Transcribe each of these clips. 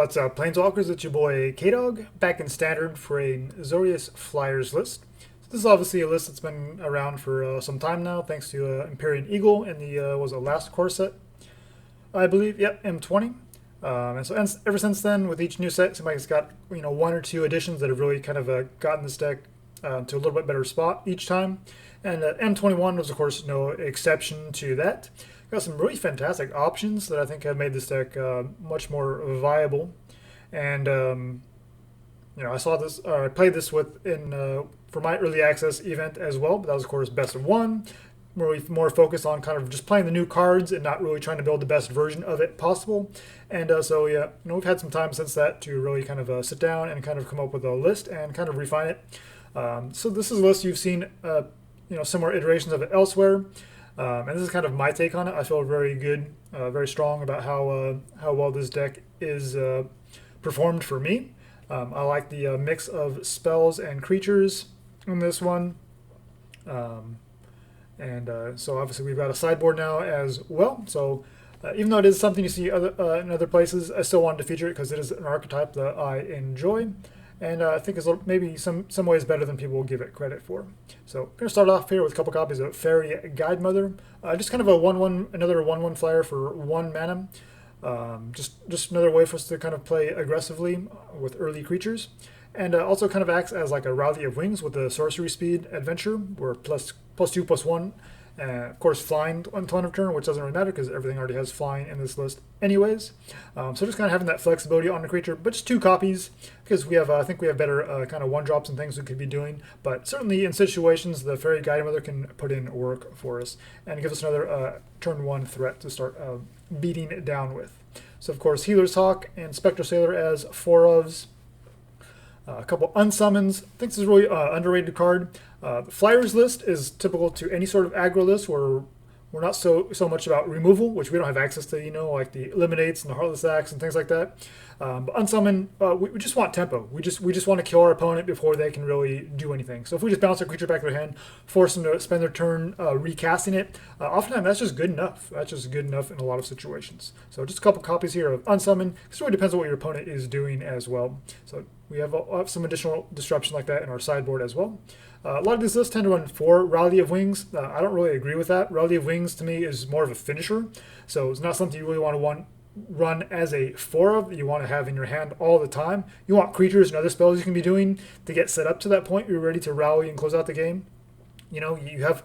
What's up, Planeswalkers? It's your boy K-Dog, back in Standard for a Azorious Flyers list. So this is obviously a list that's been around for some time now, thanks to Empyrean Eagle and the was it last core set, I believe. Yep, M20. And ever since then, with each new set, somebody's got one or two additions that have really kind of gotten this deck to a little bit better spot each time. And M21 was, of course, no exception to that. Got some really fantastic options that I think have made this deck much more viable. And I saw this, I played this for my early access event as well. But that was, of course, best of one. Really more focused on kind of just playing the new cards and not really trying to build the best version of it possible. And so yeah, we've had some time since that to really kind of sit down and kind of come up with a list and kind of refine it. So this is a list you've seen, similar iterations of it elsewhere. And this is kind of my take on it. I feel very good, very strong about how well this deck is performed for me. I like the mix of spells and creatures in this one. So obviously we've got a sideboard now as well. So even though it is something you see in other places, I still wanted to feature it because it is an archetype that I enjoy. And I think it's maybe some ways better than people will give it credit for. So I'm going to start off here with a couple copies of Faerie Guidemother. Just kind of another 1/1 flyer for 1 mana. Just another way for us to kind of play aggressively with early creatures. And also kind of acts as like a Rally of Wings with the Sorcery Speed adventure, where +2/+1. Of course, flying until end of turn, which doesn't really matter because everything already has flying in this list anyways. So just kind of having that flexibility on the creature, but just 2 copies because I think we have better kind of 1-drops and things we could be doing. But certainly in situations, the Faerie Guidemother can put in work for us and give us another turn 1 threat to start beating it down with. So of course, Healer's Hawk and Spectral Sailor as 4-ofs. A couple unsummons. I think this is a really underrated card. The Flyers list is typical to any sort of aggro list where we're not so much about removal, which we don't have access to, like the Eliminates and the Heartless Axe and things like that. But unsummon, we just want tempo. We just want to kill our opponent before they can really do anything. So if we just bounce a creature back to their hand, force them to spend their turn recasting it, oftentimes that's just good enough. That's just good enough in a lot of situations. So just a couple copies here of unsummon. It really depends on what your opponent is doing as well. So we have some additional disruption like that in our sideboard as well. A lot of these lists tend to run 4 Rally of Wings. I don't really agree with that. Rally of Wings to me is more of a finisher, so it's not something you really want to run as a 4-of that you want to have in your hand all the time. You want creatures and other spells you can be doing to get set up to that point. You're ready to rally and close out the game. You have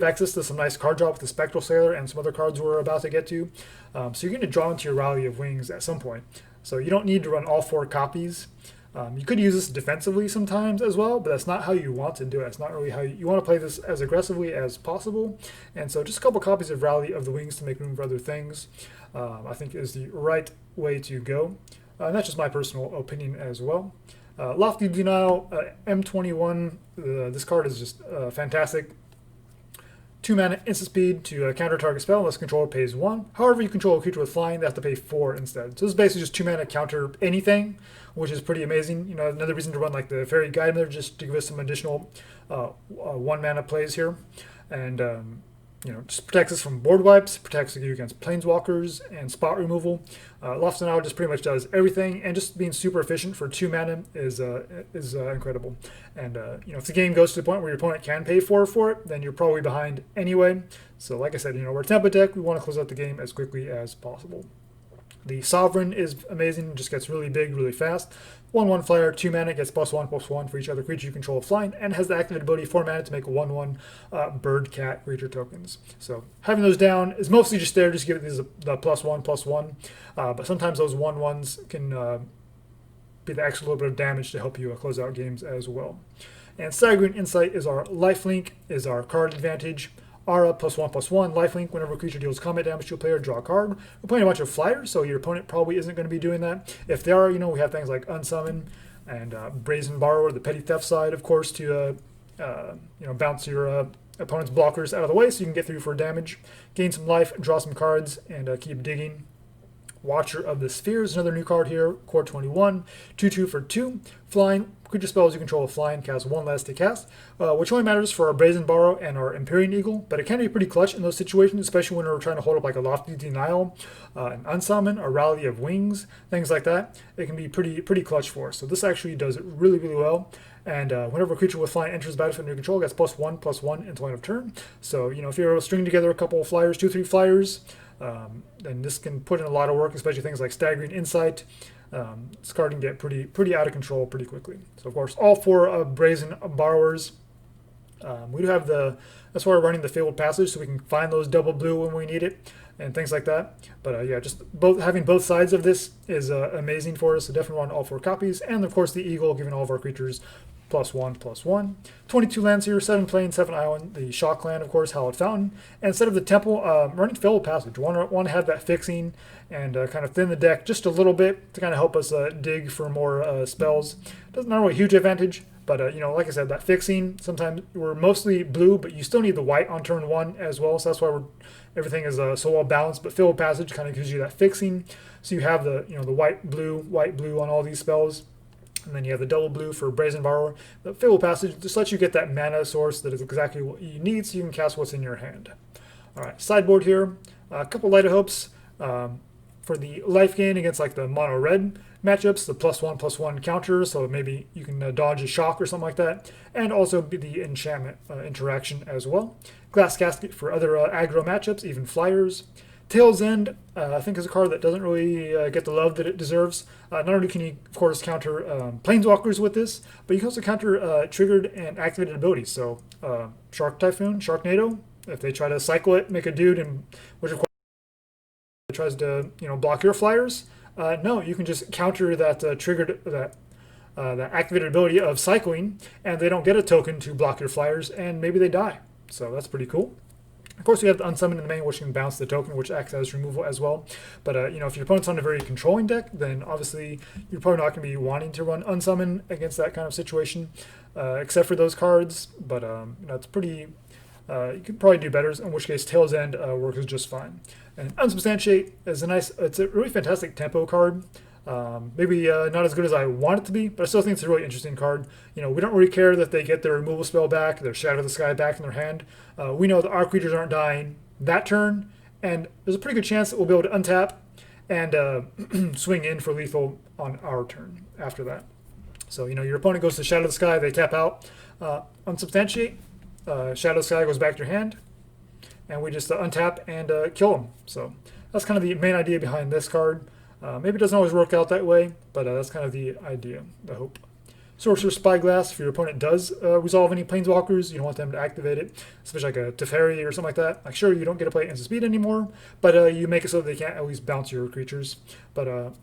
access to some nice card draw with the Spectral Sailor and some other cards we're about to get to. So you're going to draw into your Rally of Wings at some point. So you don't need to run all 4 copies. You could use this defensively sometimes as well, but that's not how you want to do it. It's not really how you want to play this as aggressively as possible. And so just a couple copies of Rally of the Wings to make room for other things, I think is the right way to go. And that's just my personal opinion as well. Lofty Denial, M21, this card is just fantastic. 2 mana instant speed to counter target spell unless controller pays 1. However, you control a creature with flying, they have to pay 4 instead. So this is basically just 2 mana counter anything, which is pretty amazing. Another reason to run like the Faerie Guidemother just to give us some additional 1 mana plays here. And just protects us from board wipes, protects you against planeswalkers and spot removal. Lofty Denial just pretty much does everything, and just being super efficient for 2 mana is incredible. And if the game goes to the point where your opponent can pay 4 for it, then you're probably behind anyway. So like I said, we're a tempo deck. We want to close out the game as quickly as possible. The Sovereign is amazing, just gets really big, really fast. 1/1 flyer, 2 mana, gets +1/+1 for each other creature you control flying, and has the activated ability 4 mana to make 1/1 bird cat creature tokens. So having those down is mostly just there, just give it the +1/+1. But sometimes those 1/1s can be the extra little bit of damage to help you close out games as well. And Staggering Insight is our lifelink, is our card advantage. Aura +1/+1, lifelink. Whenever a creature deals combat damage to a player, draw a card. We're playing a bunch of flyers, so your opponent probably isn't going to be doing that. If they are, we have things like Unsummon and Brazen Borrower, the petty theft side, of course, to bounce your opponent's blockers out of the way so you can get through for damage. Gain some life, draw some cards, and keep digging. Watcher of the Spheres, another new card here, Core 21, 2/2 for 2. Flying, creature spells you control fly and cast one less to cast, which only matters for our Brazen Borrower and our Empyrean Eagle, but it can be pretty clutch in those situations, especially when we're trying to hold up like a Lofty Denial, an Unsummon, a Rally of Wings, things like that. It can be pretty clutch for us. So this actually does it really well. And whenever a creature with flying enters the battlefield under your control, it gets +1/+1 until end of turn. So, you know, if you're able to string together a couple of flyers, 2-3 flyers, then this can put in a lot of work, especially things like Staggering Insight. This card can get pretty out of control pretty quickly. So, of course, all 4 Brazen Borrowers. We do have that's why we're running the Fabled Passage, so we can find those double blue when we need it and things like that. But yeah, just having both sides of this is amazing for us. So definitely run all 4 copies. And, of course, the Eagle, giving all of our creatures +1/+1. 22 lands here, 7 plains, 7 island. The Shock land, of course, Hallowed Fountain. And instead of the Temple, running Fabled Passage. Want to have that fixing and kind of thin the deck just a little bit to kind of help us dig for more spells. Doesn't have a huge advantage, but you know, like I said, that fixing. Sometimes we're mostly blue, but you still need the white on turn 1 as well. So that's why everything is so well balanced. But Fabled Passage kind of gives you that fixing. So you have the white blue on all these spells. And then you have the double blue for Brazen Borrower. The Fabled Passage just lets you get that mana source that is exactly what you need so you can cast what's in your hand. All right, sideboard here. A couple Light of Hopes for the life gain against like the mono red matchups, the +1/+1 counter, so maybe you can dodge a shock or something like that. And also the enchantment interaction as well. Glass Casket for other aggro matchups, even flyers. Tail's End, I think, is a card that doesn't really get the love that it deserves. Not only can you, of course, counter Planeswalkers with this, but you can also counter triggered and activated abilities. So Shark Typhoon, Sharknado, if they try to cycle it, make a dude, and which of course tries to block your flyers. No, you can just counter that triggered that activated ability of cycling, and they don't get a token to block your flyers, and maybe they die. So that's pretty cool. Of course, we have the Unsummon in the main, which can bounce the token, which acts as removal as well. But if your opponent's on a very controlling deck, then obviously you're probably not going to be wanting to run Unsummon against that kind of situation, except for those cards. But it's pretty. You could probably do better. In which case, Tail's End works just fine. And Unsubstantiate is it's a really fantastic tempo card. Maybe not as good as I want it to be, but I still think it's a really interesting card. We don't really care that they get their removal spell back, their Shadow of the Sky back in their hand. We know that our creatures aren't dying that turn, and there's a pretty good chance that we'll be able to untap and swing in for lethal on our turn after that. So, your opponent goes to Shadow of the Sky, they tap out, Unsubstantiate, Shadow of the Sky goes back to your hand, and we just untap and kill them. So that's kind of the main idea behind this card. Maybe it doesn't always work out that way, but that's kind of the idea, the hope. Sorcerous Spyglass, if your opponent does resolve any Planeswalkers, you don't want them to activate it, especially like a Teferi or something like that. Like, sure, you don't get to play instant speed anymore, but you make it so that they can't at least bounce your creatures. But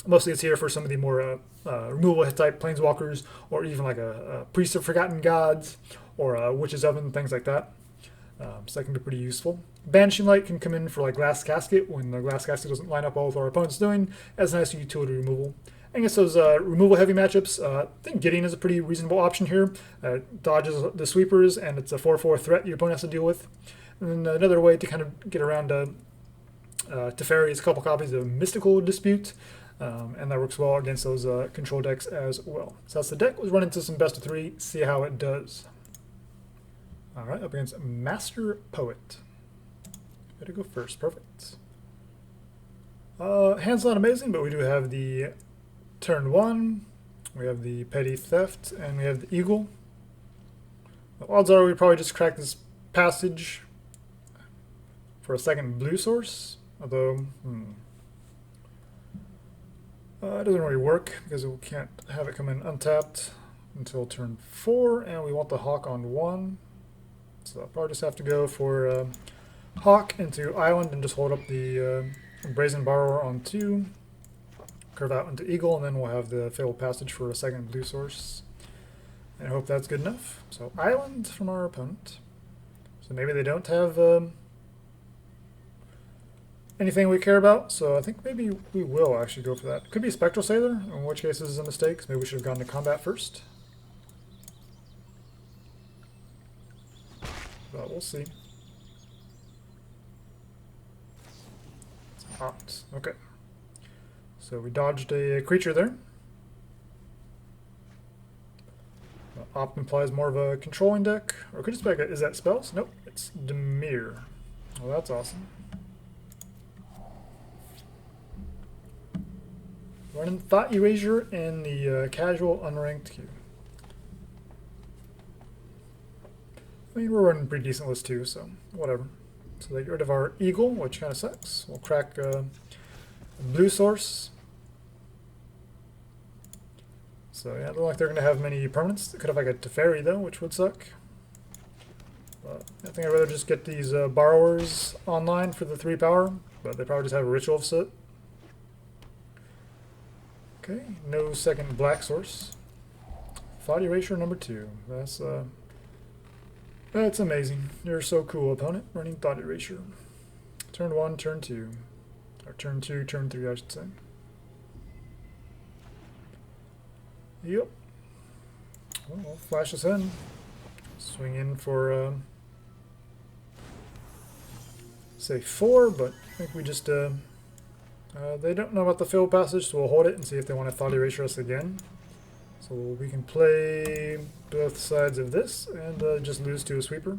mostly it's here for some of the more removal type Planeswalkers, or even like a Priest of Forgotten Gods, or Witch's Oven, things like that. So that can be pretty useful. Banishing Light can come in for like Glass Casket when the Glass Casket doesn't line up all with our opponent's doing, as a nice utility removal. I guess those removal heavy matchups, I think Gideon is a pretty reasonable option here. Dodges the sweepers, and it's a 4/4 threat your opponent has to deal with. And then another way to kind of get around Teferi is a couple copies of Mystical Dispute, and that works well against those control decks as well. So that's the deck. Let's run into some best of 3, see how it does. All right, up against Master Poet. Gotta go first. Perfect. Hand's not amazing, but we do have the turn 1. We have the Petty Theft, and we have the Eagle. The odds are we probably just crack this passage for a second blue source. Although, it doesn't really work because we can't have it come in untapped until turn 4, and we want the Hawk on 1. So I'll probably just have to go for Hawk into Island and just hold up the Brazen Borrower on 2. Curve out into Eagle, and then we'll have the Fabled Passage for a second blue source. And I hope that's good enough. So Island from our opponent. So maybe they don't have anything we care about, so I think maybe we will actually go for that. Could be a Spectral Sailor, in which case this is a mistake. So maybe we should have gone to combat first. But we'll see. It's hot. Okay. So we dodged a creature there. Op implies more of a controlling deck. Or could just be like, is that spells? Nope, it's Dimir. Well, that's awesome. Running Thought Erasure in the casual unranked queue. I mean, we're running a pretty decent list too, so whatever. So they get rid of our Eagle, which kind of sucks. We'll crack blue source. So yeah, I don't like they're going to have many permanents. They could have like a Teferi though, which would suck. But I think I'd rather just get these borrowers online for the 3 power, but they probably just have a Ritual of Soot. Okay, no second black source. Thought Erasure number 2. That's amazing. You're so cool, opponent. Running Thought Erasure. Turn 1, turn 2. Or turn 2, turn 3, I should say. Yep. Well, we'll flash us in. Swing in for, say 4, but I think we just, they don't know about the Fabled Passage, so we'll hold it and see if they want to Thought Erasure us again. So we can play both sides of this and just lose to a sweeper.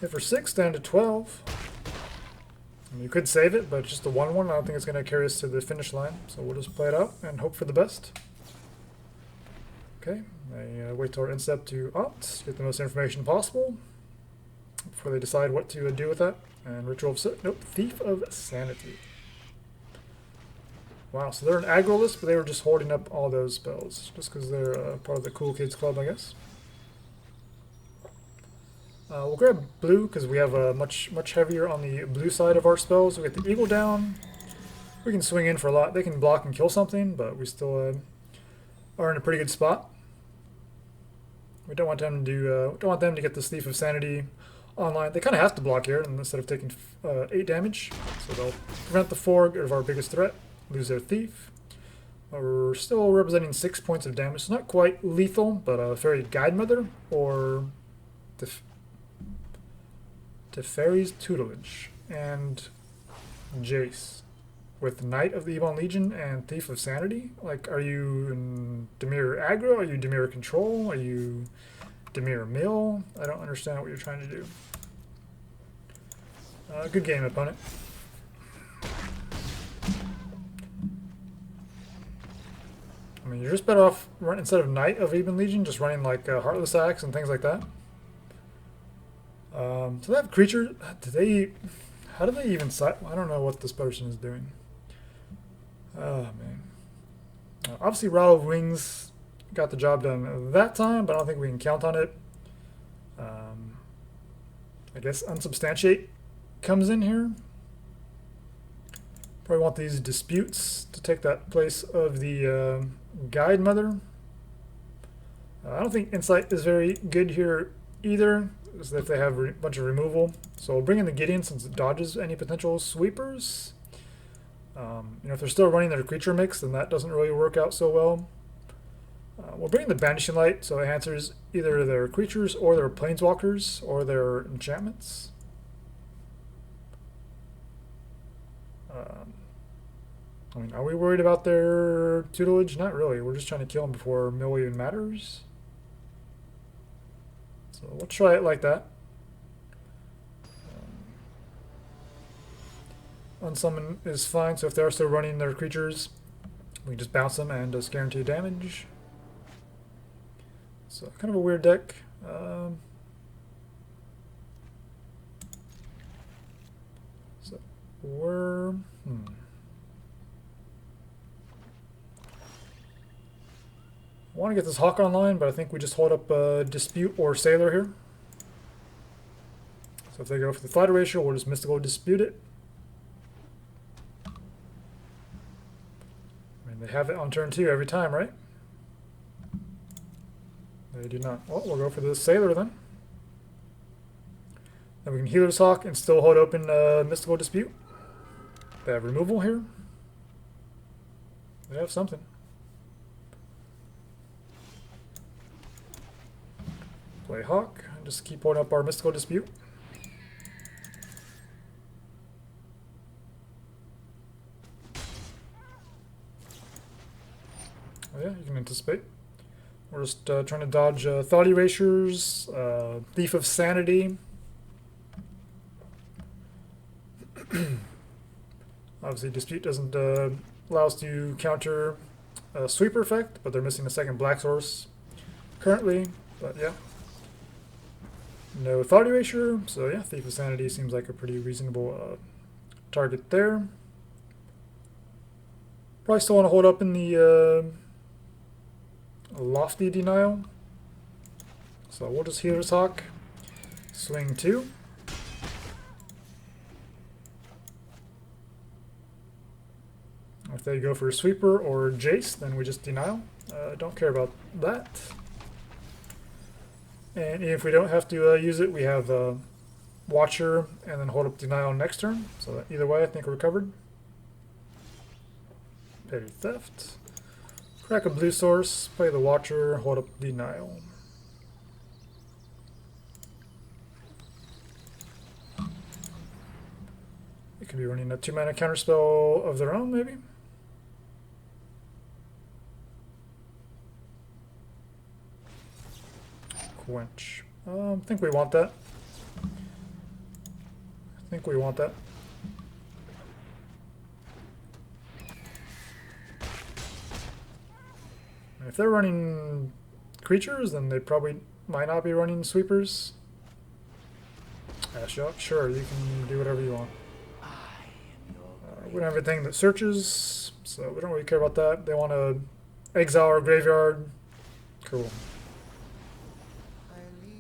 Hit for 6, down to 12. You could save it, but it's just a 1-1. I don't think it's going to carry us to the finish line. So we'll just play it out and hope for the best. Okay, they wait till our instep to opt, get the most information possible before they decide what to do with that. And Ritual of Soot, nope, Thief of Sanity. Wow, so they're an aggro list, but they were just hoarding up all those spells, just because they're part of the Cool Kids Club, I guess. We'll grab blue because we have a much heavier on the blue side of our spells. We get the Eagle down. We can swing in for a lot. They can block and kill something, but we still are in a pretty good spot. We don't want them to get this Thief of Sanity online. They kind of have to block here instead of taking 8 damage, so they'll prevent the 4 of our biggest threat. Lose their Thief. We're still representing 6 points of damage. It's not quite lethal, but Faerie Guidemother or Teferi's Tutelage and Jace with Knight of the Ebon Legion and Thief of Sanity. Like, are you in Dimir aggro? Are you Dimir control? Are you Dimir mill? I don't understand what you're trying to do. Good game, opponent. I mean, you're just better off instead of Knight of Ebon Legion, just running like Heartless Axe and things like that. So they have creature. How do they even I don't know what this person is doing. Oh man. Obviously, Rattle of Wings got the job done that time, but I don't think we can count on it. I guess Unsubstantiate comes in here. Probably want these disputes to take that place of the Guidemother. I don't think Insight is very good here either, is if they have a bunch of removal. So we'll bring in the Gideon since it dodges any potential sweepers. If they're still running their creature mix, then that doesn't really work out so well. We'll bring in the Banishing Light, so it answers either their creatures or their planeswalkers or their enchantments. I mean, are we worried about their tutelage? Not really. We're just trying to kill them before mill even matters. So we'll try it like that. Unsummon is fine, so if they're still running their creatures, we can just bounce them and just guarantee damage. So kind of a weird deck. So we're... I want to get this Hawk online, but I think we just hold up Dispute or Sailor here. So if they go for the Thought Erasure, we'll just Mystical Dispute it. I mean, they have it on turn 2 every time, right? They do not. Well, we'll go for the Sailor then. Then we can Healer's Hawk and still hold open Mystical Dispute. They have removal here. They have something. Play Hawk, and just keep holding up our Mystical Dispute. Oh yeah, you can anticipate. We're just trying to dodge Thought Erasures, Thief of Sanity. Obviously, Dispute doesn't allow us to counter a Sweeper effect, but they're missing a second Black Source currently. But yeah, no Thought Erasure, so yeah, Thief of Sanity seems like a pretty reasonable target there. Probably still want to hold up in the Lofty Denial. So we'll just Healer's Hawk, swing 2. If they go for a Sweeper or Jace, then we just Denial. Don't care about that. And if we don't have to use it, we have Watcher and then hold up Denial next turn. So either way, I think we're covered. Petty Theft. Crack a blue source, play the Watcher, hold up Denial. They could be running a 2-mana counterspell of their own, maybe. Quench. I think we want that. I think we want that. If they're running creatures, then they probably might not be running sweepers. Ashiok, sure, you can do whatever you want. We don't have anything that searches, so we don't really care about that. They want to exile our graveyard. Cool.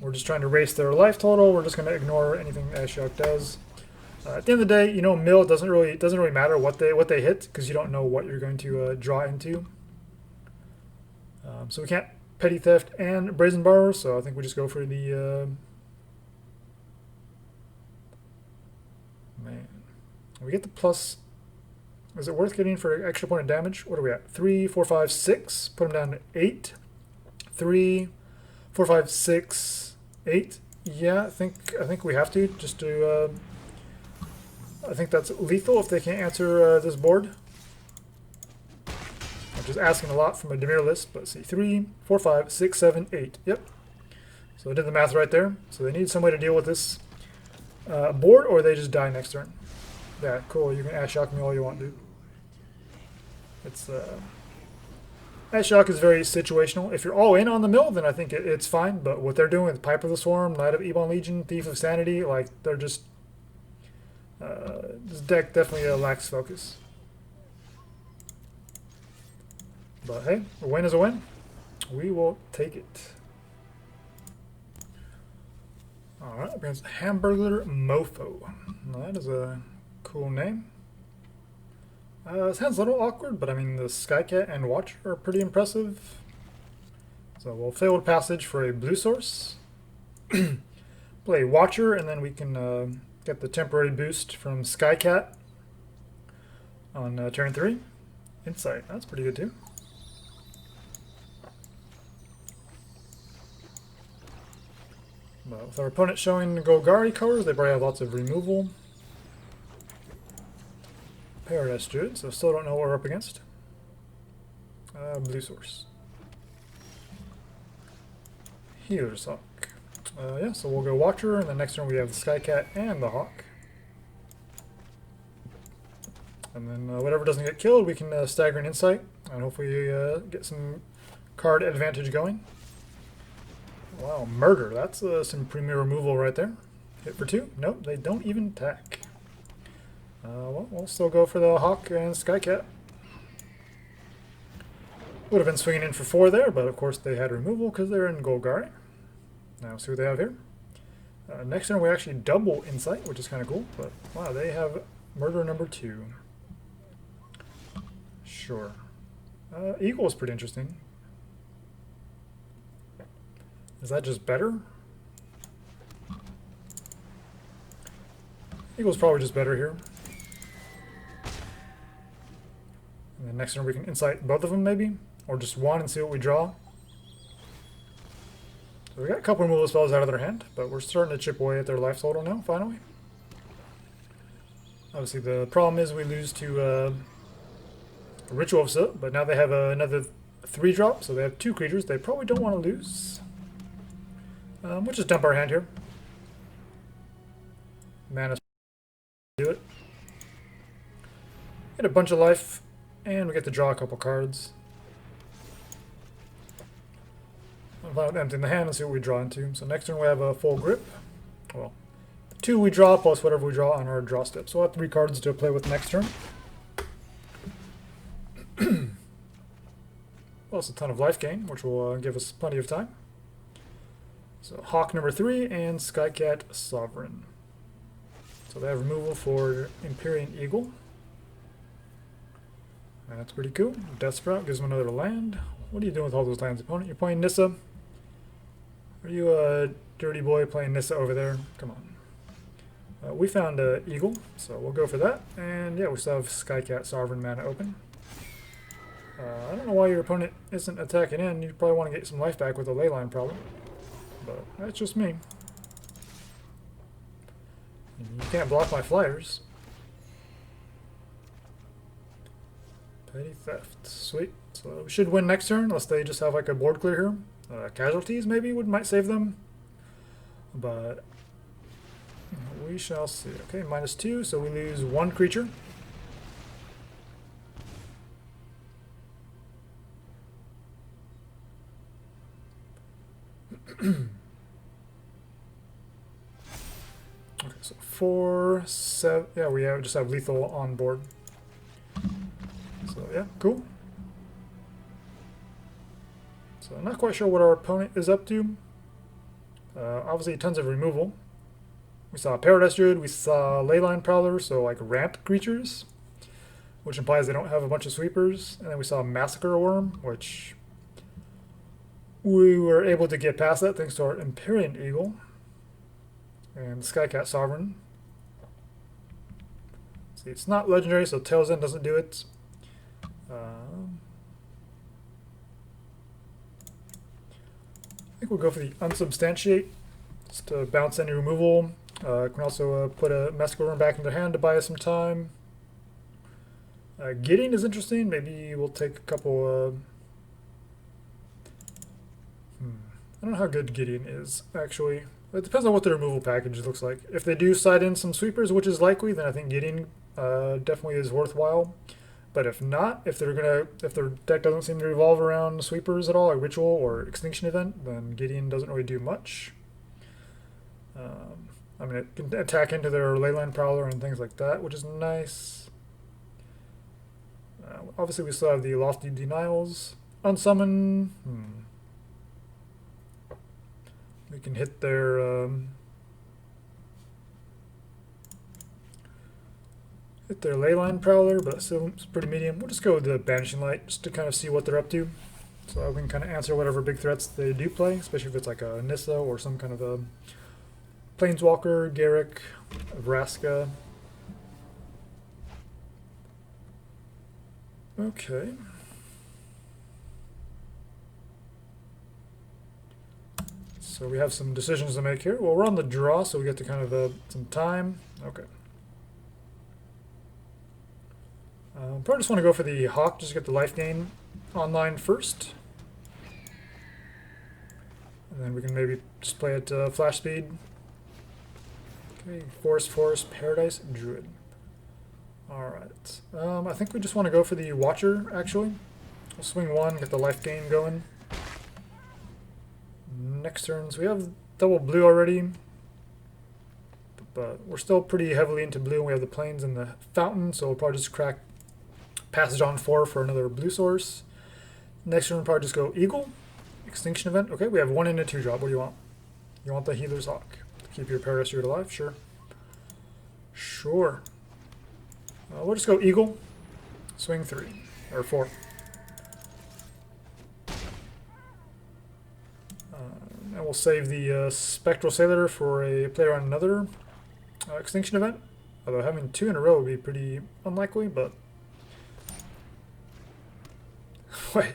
We're just trying to race their life total. We're just going to ignore anything Ashiok does. At the end of the day, you know, mill doesn't really matter what they hit because you don't know what you're going to draw into. So we can't Petty Theft and Brazen Borrower, so I think we just go for the man. We get the plus. Is it worth getting for extra point of damage? What are we at? 3, 4, 5, 6. Put them down to 8. 3, 4, 5, 6, 8. Yeah, I think we have to just to. I think that's lethal if they can't answer this board. I'm just asking a lot from a Dimir list, but see, 3, 4, 5, 6, 7, 8. Yep. So I did the math right there. So they need some way to deal with this board, or they just die next turn. Yeah, cool. You can Ashiok me all you want, dude. It's Ashiok is very situational. If you're all in on the mill, then I think it's fine. But what they're doing with Pipe of the Swarm, Knight of Ebon Legion, Thief of Sanity, like they're just this deck definitely lacks focus. But hey, a win is a win. We will take it. Alright, against Hamburglar Mofo. Now, that is a cool name. This hand's a little awkward, but I mean the Skycat and Watcher are pretty impressive. So we'll Fabled Passage for a blue source. Play Watcher, and then we can get the temporary boost from Skycat on turn 3. Insight, that's pretty good too. But with our opponent showing Golgari colors, they probably have lots of removal. Paradise Druid, so still don't know what we're up against. Blue source. Healer's Hawk. Yeah, so we'll go Watcher, and the next turn we have the Skycat and the Hawk. And then whatever doesn't get killed, we can Staggering Insight, and hopefully get some card advantage going. Wow, Murder. That's some premier removal right there. Hit for 2. Nope, they don't even attack. Well, we'll still go for the Hawk and Skycat. Would have been swinging in for 4 there, but of course they had removal because they're in Golgari. Now see what they have here. Next turn we actually double Insight, which is kind of cool. But wow, they have Murder number 2. Sure. Eagle is pretty interesting. Is that just better? Eagle's probably just better here. And then next turn we can Insight both of them maybe? Or just one and see what we draw. So we got a couple removal spells out of their hand, but we're starting to chip away at their life total now, finally. Obviously the problem is we lose to Ritual of Soot, but now they have another a 3-drop, so they have 2 creatures they probably don't want to lose. We'll just dump our hand here. Mana do it. Get a bunch of life, and we get to draw a couple cards. I'm fine with emptying the hand and see what we draw into. So next turn we have a full grip. Well, 2 we draw plus whatever we draw on our draw step. So we'll have 3 cards to play with next turn. Plus a ton of life gain, which will give us plenty of time. So Hawk number 3 and Skycat Sovereign. So they have removal for Empyrean Eagle. That's pretty cool. Death Sprout gives them another land. What are you doing with all those lands, opponent? You're playing Nissa? Are you a dirty boy playing Nissa over there? Come on. We found Eagle, so we'll go for that. And yeah, we still have Skycat Sovereign mana open. I don't know why your opponent isn't attacking in. You probably want to get some life back with a leyline problem. But that's just me. You can't block my flyers. Petty Theft. Sweet. So we should win next turn, unless they just have like a board clear here. Casualties maybe might save them. But we shall see. Okay, -2, so we lose 1 creature. Okay, so 4, 7. Yeah, we just have lethal on board. So yeah, cool. So I'm not quite sure what our opponent is up to. Obviously tons of removal. We saw Paradise Druid, we saw Leyline Prowler, so like ramp creatures, which implies they don't have a bunch of sweepers. And then we saw Massacre Worm, which we were able to get past that thanks to our Empyrean Eagle and Skycat Sovereign. See, it's not legendary, so Tails End doesn't do it. I think we'll go for the Unsubstantiate, just to bounce any removal. Can also put a Massacre Worm back in their hand to buy us some time. Gideon is interesting. Maybe we'll take a couple. I don't know how good Gideon is, actually. It depends on what the removal package looks like. If they do side in some sweepers, which is likely, then I think Gideon definitely is worthwhile. But if not, if their deck doesn't seem to revolve around sweepers at all, like Ritual or Extinction Event, then Gideon doesn't really do much. I mean, it can attack into their Leyline Prowler and things like that, which is nice. Obviously, we still have the Lofty Denials. Unsummon. We can hit their Leyline Prowler, but still it's pretty medium. We'll just go with the Banishing Light just to kind of see what they're up to. So we can kind of answer whatever big threats they do play, especially if it's like a Nissa or some kind of a Planeswalker, Garruk, Vraska. Okay. So we have some decisions to make here. Well, we're on the draw, so we get to kind of some time. Okay. Probably just want to go for the Hawk, just to get the life gain online first. And then we can maybe just play at flash speed. Okay, Forest, Paradise, Druid. Alright. I think we just want to go for the Watcher, actually. We'll swing 1, get the life gain going. Next turn, so we have double blue already. But we're still pretty heavily into blue, and we have the plains and the fountain, so we'll probably just crack Passage on 4 for another blue source. Next turn, we'll probably just go Eagle. Extinction Event. Okay, we have 1 and a 2-drop. What do you want? You want the Healer's Hawk. Keep your Paradise Druid alive? Sure. Sure. We'll just go Eagle. Swing 3. Or 4. And we'll save the Spectral Sailor for a player on another Extinction Event. Although having 2 in a row would be pretty unlikely, but... Wait.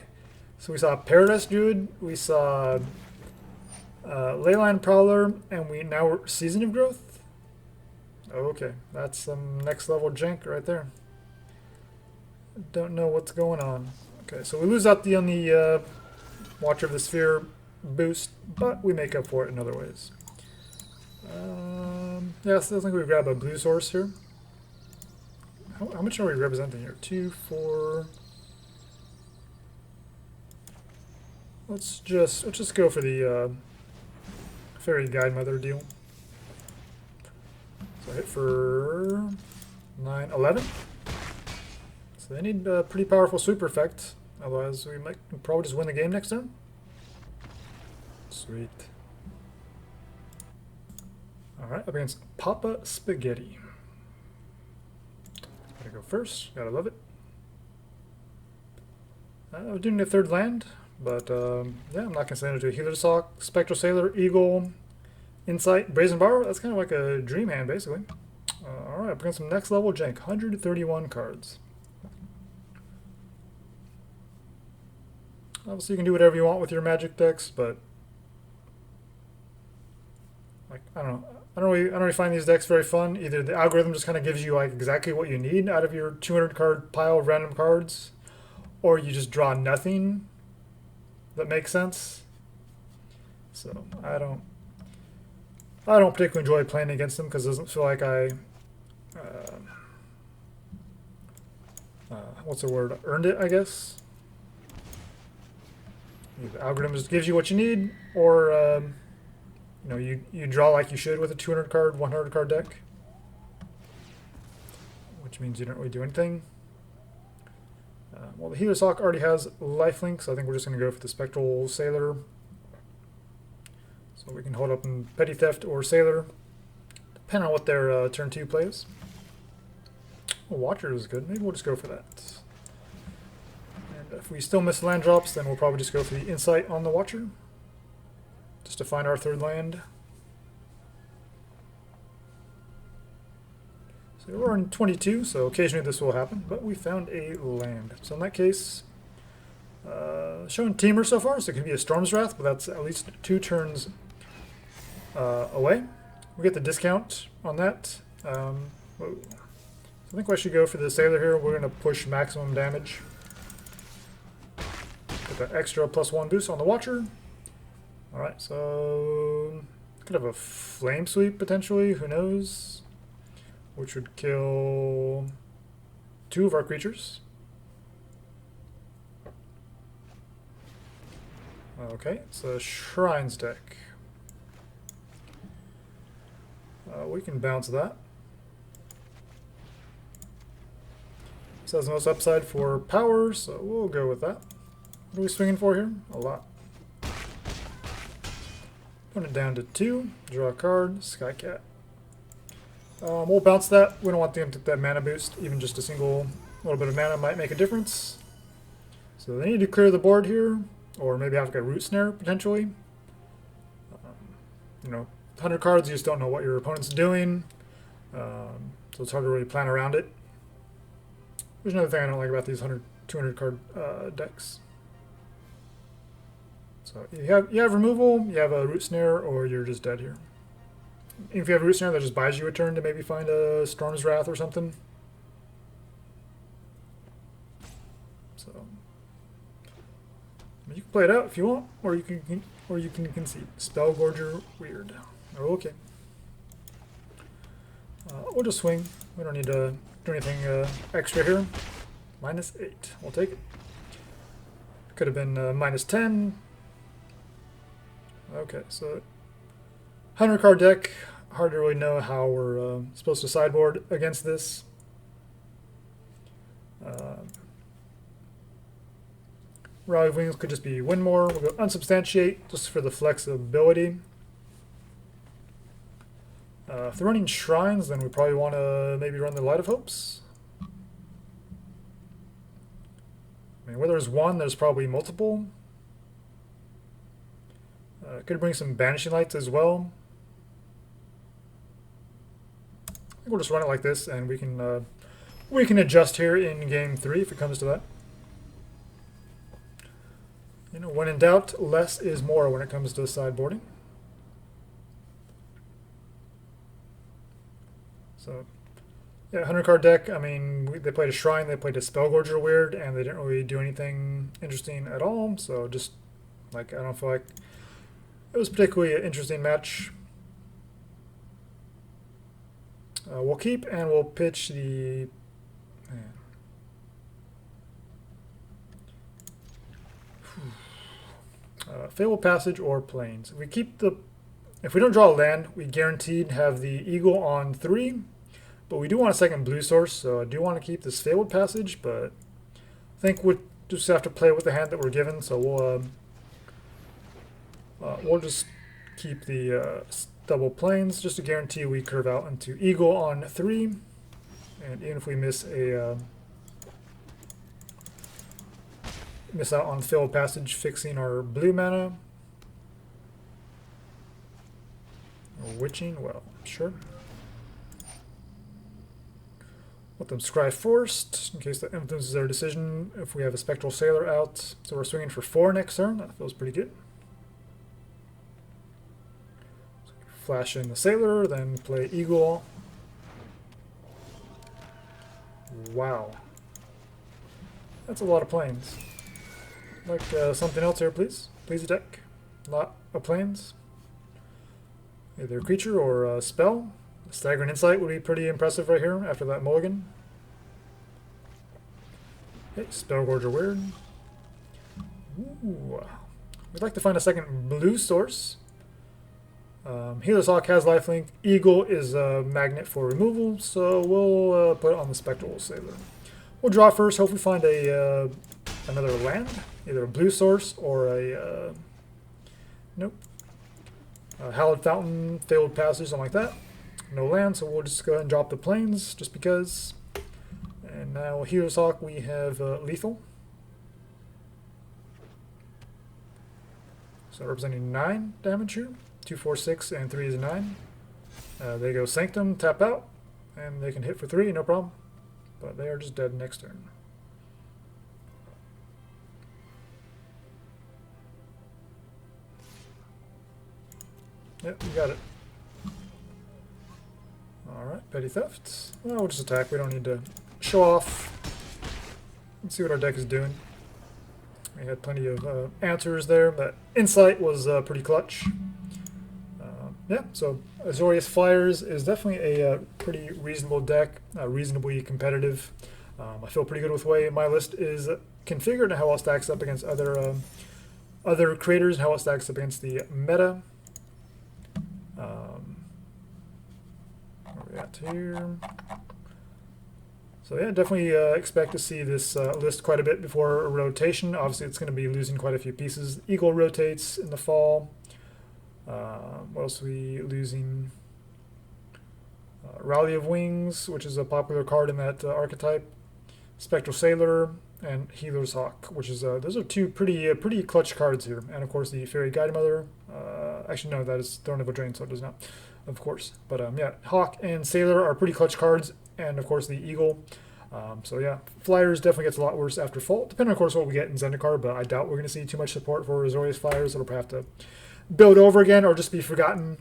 So we saw Paradise Druid, we saw Leyline Prowler, and now we're Season of Growth? Okay, that's some next level jank right there. Don't know what's going on. Okay, so we lose out on the Watcher of the Sphere boost, but we make up for it in other ways. Yeah, so I think we grab a blue source here. How much are we representing here? 2, 4. Let's just go for the Faerie Guidemother deal. So hit for 9, 11. So they need a pretty powerful sweeper effect. Otherwise, we might probably just win the game next turn. Sweet. Alright, up against Papa Spaghetti. Gotta go first. Gotta love it. We're doing a third land, but yeah, I'm not going to send it to a Healer's Hawk, Spectral Sailor, Eagle, Insight, Brazen Borrower. That's kind of like a dream hand, basically. Alright, up against some next level jank. 131 cards. Obviously, you can do whatever you want with your Magic decks, but like I don't know. I don't really find these decks very fun. Either the algorithm just kind of gives you like exactly what you need out of your 200 card pile of random cards, or you just draw nothing that makes sense. So I don't particularly enjoy playing against them because it doesn't feel like I what's the word? Earned it, I guess. The algorithm just gives you what you need, or you know, you draw like you should with a 200 card, 100 card deck, which means you don't really do anything. Well, the Healer's Hawk already has lifelink, so I think we're just going to go for the Spectral Sailor. So we can hold up in Petty Theft or Sailor, depending on what their turn 2 play is. Well, Watcher is good. Maybe we'll just go for that. And if we still miss land drops, then we'll probably just go for the Insight on the Watcher, just to find our third land. So we're on 22, so occasionally this will happen, but we found a land. So in that case, showing Teamer so far, so it can be a Storm's Wrath, but that's at least 2 turns away. We get the discount on that. So I think I should go for the Sailor here. We're going to push maximum damage. Get that extra +1 boost on the Watcher. Alright, so could have a Flame Sweep potentially, who knows? Which would kill 2 of our creatures. Okay, it's a Shrines deck. We can bounce that. This has the most upside for power, so we'll go with that. What are we swinging for here? A lot. Put it down to 2, draw a card, Skycat. We'll bounce that. We don't want them to get that mana boost. Even just a single little bit of mana might make a difference. So they need to clear the board here, or maybe have like a Root Snare potentially. You know, 100 cards, you just don't know what your opponent's doing, so it's hard to really plan around it. There's another thing I don't like about these 200 card decks. So you have removal, you have a Root Snare, or you're just dead here. If you have a Root Snare, that just buys you a turn to maybe find a Storm's Wrath or something. So you can play it out if you want, or you can concede. Spellgorger, weird. Okay. We'll just swing. We don't need to do anything extra here. -8. We'll take it. Could have been -10. Okay, so 100 card deck. Hard to really know how we're supposed to sideboard against this. Rally Wings could just be win more. We'll go Unsubstantiate just for the flexibility. If they're running Shrines, then we probably want to maybe run the Light of Hopes. I mean, where there's one, there's probably multiple. Could bring some Banishing Lights as well. I think we'll just run it like this, and we can adjust here in game 3 if it comes to that. You know, when in doubt, less is more when it comes to sideboarding. So Yeah, 100 card deck. I mean, they played a Shrine, they played a Spellgorger weird, and they didn't really do anything interesting at all. So just like I don't feel like it was particularly an interesting match. We'll keep and we'll pitch the. Fabled Passage or Plains. If we don't draw a land, we guaranteed have the Eagle on 3. But we do want a second blue source, so I do want to keep this Fabled Passage, but I think we'll just have to play with the hand that we're given, so we'll just keep the double plains just to guarantee we curve out into Eagle on 3. And even if we miss out on Fabled Passage, fixing our blue mana. Or witching, well, sure. Let them scry first, in case that influences our decision if we have a Spectral Sailor out. So we're swinging for 4 next turn. That feels pretty good. So flash in the Sailor, then play Eagle. Wow. That's a lot of planes. Like something else here, please. Please attack. Lot of planes. Either a creature or a spell. Staggering Insight would be pretty impressive right here after that mulligan. Okay, Spellgorger weird. Ooh. We'd like to find a second blue source. Healer's Hawk has lifelink. Eagle is a magnet for removal, so we'll put it on the Spectral Sailor. We'll draw first, hopefully find another land. Either a blue source or a... nope. Hallowed Fountain, Fabled Passage, something like that. No land, so we'll just go ahead and drop the plains, just because. And now Healer's Hawk, we have lethal. So representing 9 damage here. 2, 4, 6, and 3 is 9. They go Sanctum, tap out, and they can hit for 3, no problem. But they are just dead next turn. Yep, you got it. Alright, Petty Theft. Well, we'll just attack. We don't need to show off. Let's see what our deck is doing. We had plenty of answers there. That Insight was pretty clutch. Yeah, so Azorious Flyers is definitely a pretty reasonable deck, reasonably competitive. I feel pretty good with the way my list is configured and how it stacks up against other creators and how it stacks up against the meta. What we got here? So yeah, definitely expect to see this list quite a bit before a rotation. Obviously, it's going to be losing quite a few pieces. Eagle rotates in the fall. What else are we losing? Rally of Wings, which is a popular card in that archetype. Spectral Sailor and Healer's Hawk, which is those are two pretty clutch cards here. And of course the Faerie Guidemother. Actually, no, that is Thorn of a Drain, so it does not, of course. But yeah, Hawk and Sailor are pretty clutch cards, and of course the Eagle. So yeah, Flyers definitely gets a lot worse after Fault, depending of course what we get in Zendikar, but I doubt we're going to see too much support for Azorious Flyers. It'll probably have to build over again or just be forgotten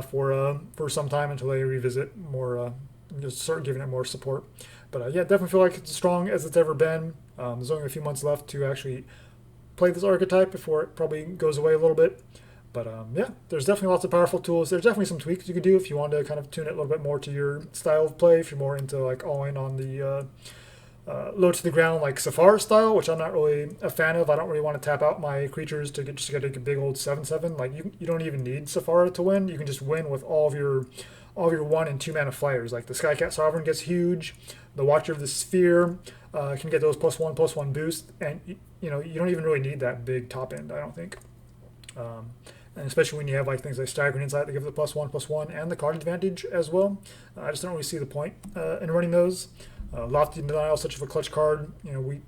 for some time until they revisit more, just start giving it more support. But yeah, definitely feel like it's as strong as it's ever been. There's only a few months left to actually play this archetype before it probably goes away a little bit. But yeah, there's definitely lots of powerful tools. There's definitely some tweaks you could do if you want to kind of tune it a little bit more to your style of play. If you're more into like all in on the low to the ground like Safar style, which I'm not really a fan of. I don't really want to tap out my creatures to get a big old 7/7. Like you don't even need Safar to win. You can just win with all of your 1 and 2 mana flyers. Like the Skycat Sovereign gets huge. The Watcher of the Sphere can get those +1/+1 boost, and you don't even really need that big top end, I don't think. And especially when you have like things like Staggering Insight that give the +1/+1 and the card advantage as well. I just don't really see the point in running those. Lofty Denial, such a clutch card. We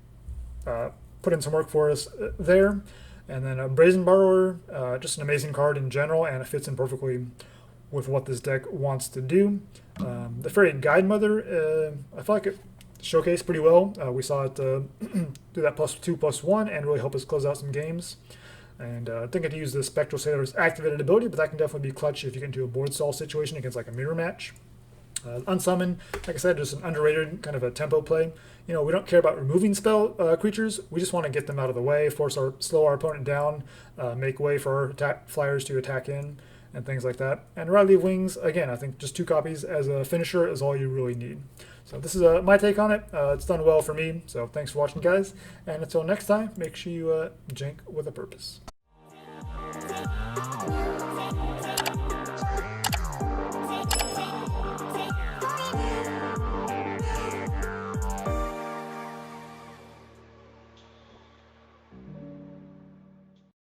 put in some work for us there. And then Brazen Borrower, just an amazing card in general, and it fits in perfectly with what this deck wants to do. The Faerie Guidemother, I feel like it showcased pretty well. We saw it do that +2/+1 and really help us close out some games. And I think I'd use the Spectral Sailor's activated ability, but that can definitely be clutch if you get into a board stall situation against like a mirror match. Unsummon, like I said, just an underrated kind of a tempo play. You know, we don't care about removing spell creatures. We just want to get them out of the way, slow our opponent down, make way for our flyers to attack in, and things like that. And Riley of Wings, again, I think just 2 copies as a finisher is all you really need. So this is my take on it. It's done well for me. So thanks for watching, guys. And until next time, make sure you jank with a purpose.